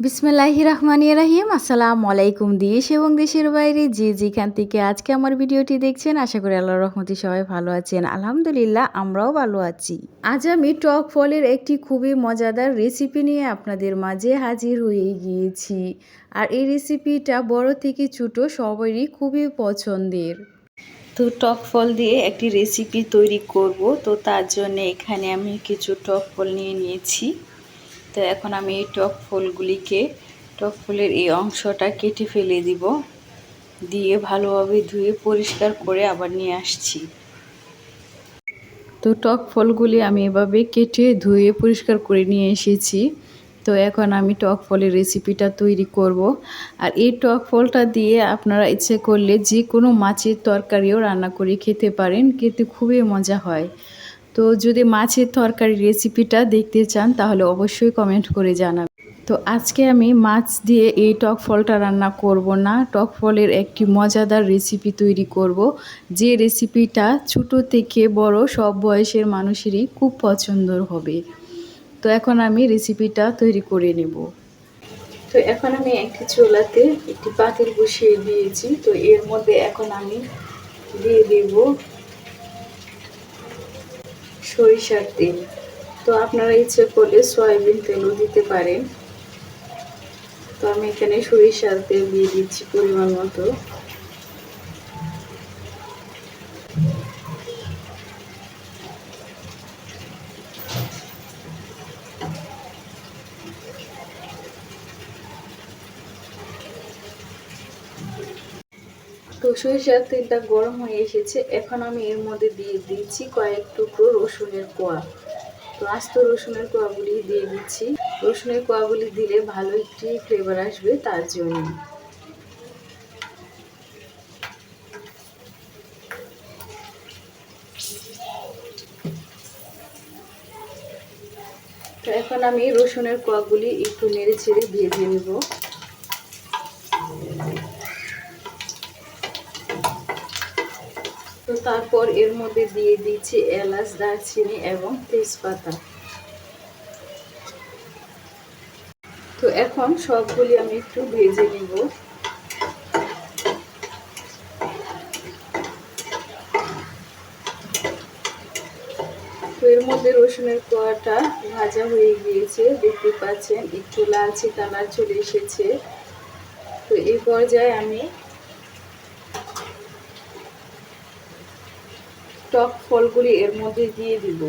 বিসমিল্লাহির রহমানির রহিম। আসসালামু আলাইকুম। দেশ এবং দেশের বাইরে যে যেখান থেকে আজকে আমার ভিডিওটি দেখছেন, আশা করি আল্লাহর রহমতে সবাই ভালো আছেন। আলহামদুলিল্লাহ, আমরাও ভালো আছি। আজ আমি টক ফলের একটি খুবই মজাদার রেসিপি নিয়ে আপনাদের মাঝে হাজির হয়ে গিয়েছি। আর এই রেসিপিটা বড় থেকে ছোট সবারই খুবই পছন্দের। তো টক ফল দিয়ে একটি রেসিপি তৈরি করব। তো তার জন্য এখানে আমি কিছু টক ফল নিয়ে নিয়েছি। তো এখন আমি এই টক ফলের এই অংশটা কেটে ফেলে দিব, দিয়ে ভালোভাবে ধুয়ে পরিষ্কার করে আবার নিয়ে আসছি। তো টক ফলগুলি আমি এভাবে কেটে ধুয়ে পরিষ্কার করে নিয়ে এসেছি। তো এখন আমি টক ফলের রেসিপিটা তৈরি করব। আর এই টক ফলটা দিয়ে আপনারা ইচ্ছে করলে যে কোনো মাছের তরকারিও রান্না করে খেতে পারেন, খেতে খুবই মজা হয়। তো যদি মাছের তরকারির রেসিপিটা দেখতে চান তাহলে অবশ্যই কমেন্ট করে জানাবেন। তো আজকে আমি মাছ দিয়ে এই টক ফলটা রান্না করব না, টক ফলের একটি মজাদার রেসিপি তৈরি করব, যে রেসিপিটা ছোট থেকে বড় সব বয়সের মানুষেরই খুব পছন্দের হবে। তো এখন আমি রেসিপিটা তৈরি করে নেব। তো এখন আমি একটি চুলাতে একটি পাতিল বসিয়ে দিয়েছি। তো এর মধ্যে এখন আমি দিয়ে দেব সরিষার তেল। তো আপনারা ইচ্ছে করলে সয়াবিন তেলও দিতে পারেন। তো আমি এখানে সরিষার তেল দিয়ে দিচ্ছি পরিমাণ মতো। তো সরিষার তেলটা গরম হয়ে এসেছে, এখন আমি এর মধ্যে দিয়ে দিচ্ছি কয়েক টুকরো রসুনের কোয়া। তো আস্ত রসুনের কোয়াগুলি দিয়ে দিচ্ছি। রসুনের কোয়াগুলি দিলে ভালো একটি ফ্লেভার আসবে, তার জন্য। তো এখন আমি রসুনের কোয়াগুলি একটু নেড়ে ছেড়ে ভেজে নেব। তো তারপর এর মধ্যে দিয়ে দিচ্ছি এলাচ, দারচিনি এবং তেজপাতা। তো এখন সবগুলি আমি একটু ভেজে নেব। তো এর মধ্যে রসুনের কোয়াটা ভাজা হয়ে গিয়েছে, দেখতে পাচ্ছেন একটু লালচে কালার চলে এসেছে। তো এই পর্যায়ে আমি টক ফলগুলি এর মধ্যে দিয়ে দিব।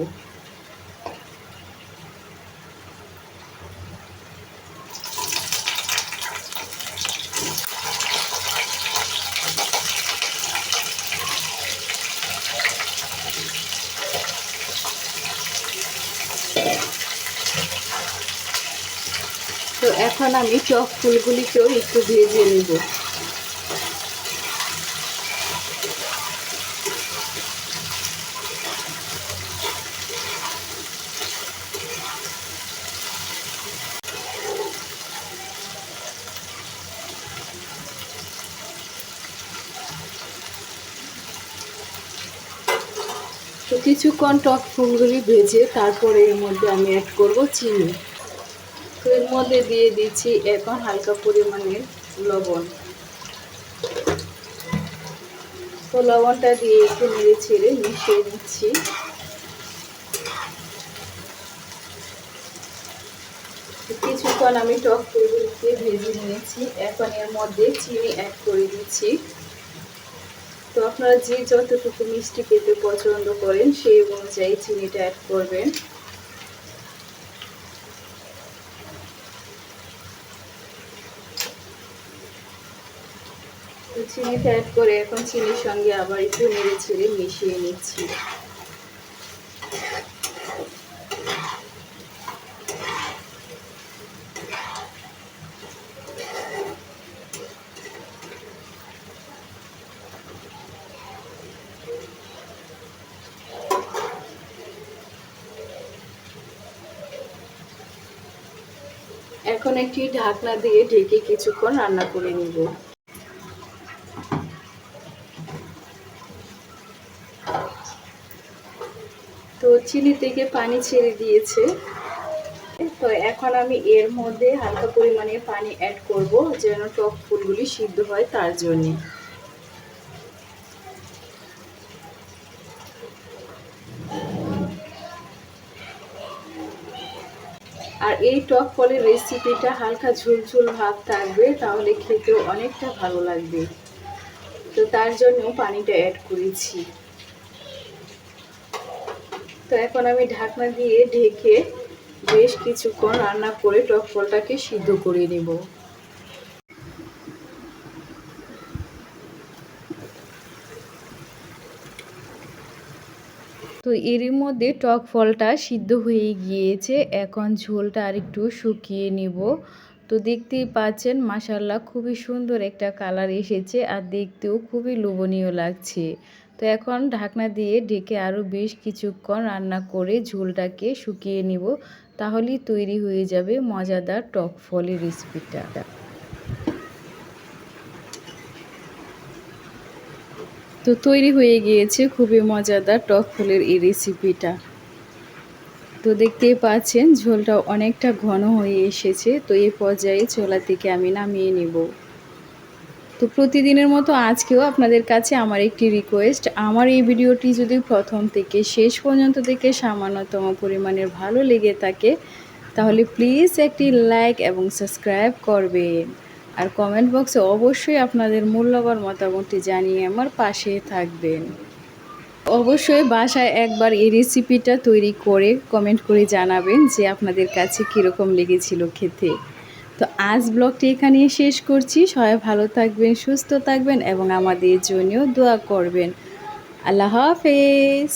তো এখন আমি টক ফুলগুলিকেও একটু ভেজে নেব। তো কিছুক্ষণ টক ফুলগুলি ভেজে তারপরে এর মধ্যে আমি অ্যাড করব চিনি। তো এর মধ্যে দিয়ে দিচ্ছি এখন হালকা পরিমাণের লবণ। তো লবণটা দিয়ে একটু নেড়ে ছেড়ে মিশিয়ে নিচ্ছি। কিছুক্ষণ আমি টক ফুলগুলিকে ভেজে নিয়েছি, এখন এর মধ্যে চিনি অ্যাড করে দিচ্ছি। তো আপনারা যে যতটুকু মিষ্টি খেতে পছন্দ করেন সেই অনুযায়ী চিনিটা অ্যাড করবেন। তো চিনিটা অ্যাড করে এখন চিনির সঙ্গে আবার একটু নেড়ে ছেড়ে মিশিয়ে নিচ্ছি। এখন একটি ঢাকনা দিয়ে ঢেকে কিছুক্ষণ রান্না করে নিব। তো চিনি থেকে পানি ছেড়ে দিয়েছে। তো এখন আমি এর মধ্যে হালকা পরিমাণে পানি অ্যাড করব যেন টক ফুলগুলি সিদ্ধ হয় তার জন্য। আর এই টক ফলের রেসিপিটা হালকা ঝোলঝোল ভাব থাকবে, তাহলে খেতেও অনেকটা ভালো লাগবে। তো তার জন্য পানিটা অ্যাড করেছি। তো এখন আমি ঢাকনা দিয়ে ঢেকে বেশ কিছুক্ষণ রান্না করে টক ফলটাকে সিদ্ধ করে নেব। তো এরই মধ্যে টক ফলটা সিদ্ধ হয়ে গিয়েছে, এখন ঝোলটা আর একটু শুকিয়ে নেব। তো দেখতেই পাচ্ছেন মাশাআল্লাহ খুবই সুন্দর একটা কালার এসেছে আর দেখতেও খুবই লোভনীয় লাগছে। তো এখন ঢাকনা দিয়ে ঢেকে আরও বেশ কিছুক্ষণ রান্না করে ঝোলটাকে শুকিয়ে নেব, তাহলেই তৈরি হয়ে যাবে মজাদার টক ফলের রেসিপিটা। তো তৈরি হয়ে গিয়েছে খুবই মজাদার টক ফলের এই রেসিপিটা। তো দেখতেই পাচ্ছেন ঝোলটা অনেকটা ঘন হয়ে এসেছে। তো এই পর্যায়ে চুলা থেকে আমি নামিয়ে নেব। তো প্রতিদিনের মতো আজকেও আপনাদের কাছে আমার একটি রিকোয়েস্ট, আমার এই ভিডিওটি যদি প্রথম থেকে শেষ পর্যন্ত দেখে সামান্যতম পরিমাণের ভালো লেগে থাকে, তাহলে প্লিজ একটি লাইক এবং সাবস্ক্রাইব করবেন। আর কমেন্ট বক্সে অবশ্যই আপনাদের মূল্যবান মতামতটি জানিয়ে আমার পাশে থাকবেন। অবশ্যই বাসায় একবার এই রেসিপিটা তৈরি করে কমেন্ট করে জানাবেন যে আপনাদের কাছে কীরকম লেগেছিল খেতে। তো আজ ব্লগটি এখানেই শেষ করছি। সবাই ভালো থাকবেন, সুস্থ থাকবেন এবং আমাদের জন্যও দোয়া করবেন। আল্লাহ হাফেজ।